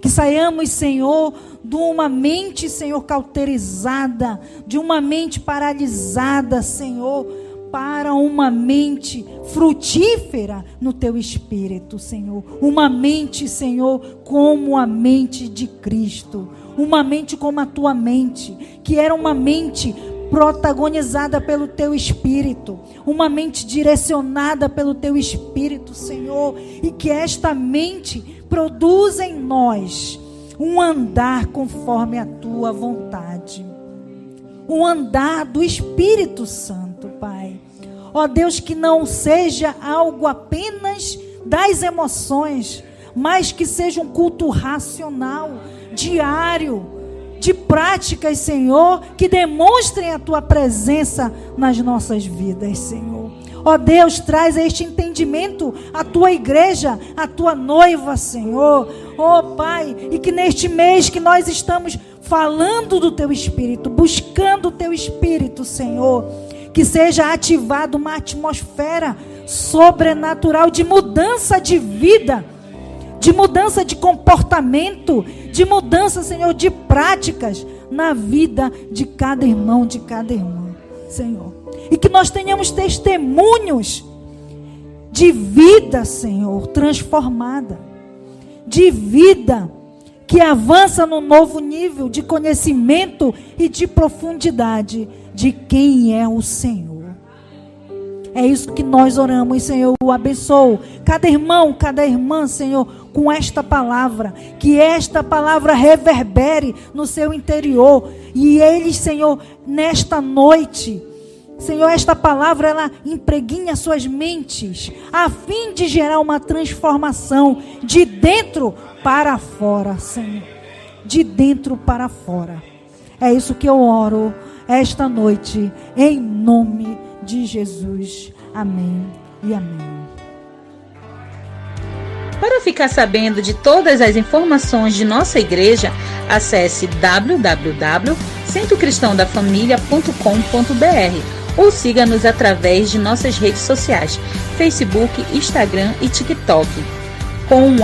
Que saiamos, Senhor, de uma mente, Senhor, cauterizada, de uma mente paralisada, Senhor, para uma mente frutífera no teu Espírito, Senhor. Uma mente, Senhor, como a mente de Cristo. Uma mente como a tua mente, que era uma mente protagonizada pelo teu Espírito, uma mente direcionada pelo teu Espírito, Senhor, e que esta mente produza em nós um andar conforme a tua vontade, um andar do Espírito Santo, Pai. Ó Deus, que não seja algo apenas das emoções, mas que seja um culto racional, diário, de práticas, Senhor, que demonstrem a tua presença nas nossas vidas, Senhor. Ó Deus, traz este entendimento à tua igreja, à tua noiva, Senhor. Ó Pai, e que neste mês que nós estamos falando do teu Espírito, buscando o teu Espírito, Senhor, que seja ativada uma atmosfera sobrenatural de mudança de vida, de mudança de comportamento, de mudança, Senhor, de práticas na vida de cada irmão, de cada irmã, Senhor. E que nós tenhamos testemunhos de vida, Senhor, transformada, de vida que avança no novo nível de conhecimento e de profundidade de quem é o Senhor. É isso que nós oramos, Senhor. Eu abençoo cada irmão, cada irmã, Senhor, com esta palavra. Que esta palavra reverbere no seu interior. E eles, Senhor, nesta noite, Senhor, esta palavra, ela impregne as suas mentes, a fim de gerar uma transformação de dentro para fora, Senhor. De dentro para fora. É isso que eu oro esta noite, em nome de Jesus. Amém e amém. Para ficar sabendo de todas as informações de nossa igreja, acesse www.centrocristãodafamilia.com.br ou siga-nos através de nossas redes sociais, Facebook, Instagram e TikTok, com o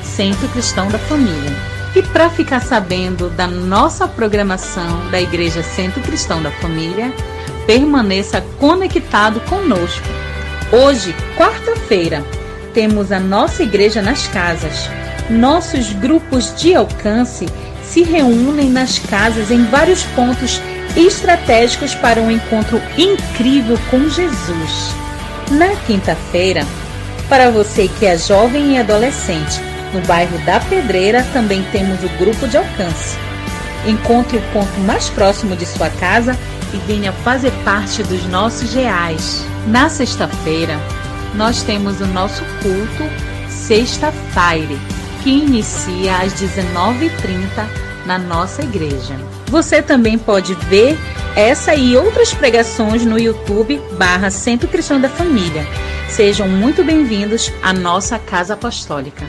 @Centro Cristão da Família. E para ficar sabendo da nossa programação da Igreja Centro Cristão da Família, permaneça conectado conosco. Hoje, quarta-feira, temos a nossa igreja nas casas. Nossos grupos de alcance se reúnem nas casas em vários pontos estratégicos para um encontro incrível com Jesus. Na quinta-feira, para você que é jovem e adolescente, no bairro da Pedreira também temos o grupo de alcance. Encontre o ponto mais próximo de sua casa e venha fazer parte dos nossos reais. Na sexta-feira, nós temos o nosso culto Sexta Fire, que inicia às 19h30 na nossa igreja. Você também pode ver essa e outras pregações no YouTube /Centro Cristão da Família. Sejam muito bem-vindos à nossa Casa Apostólica.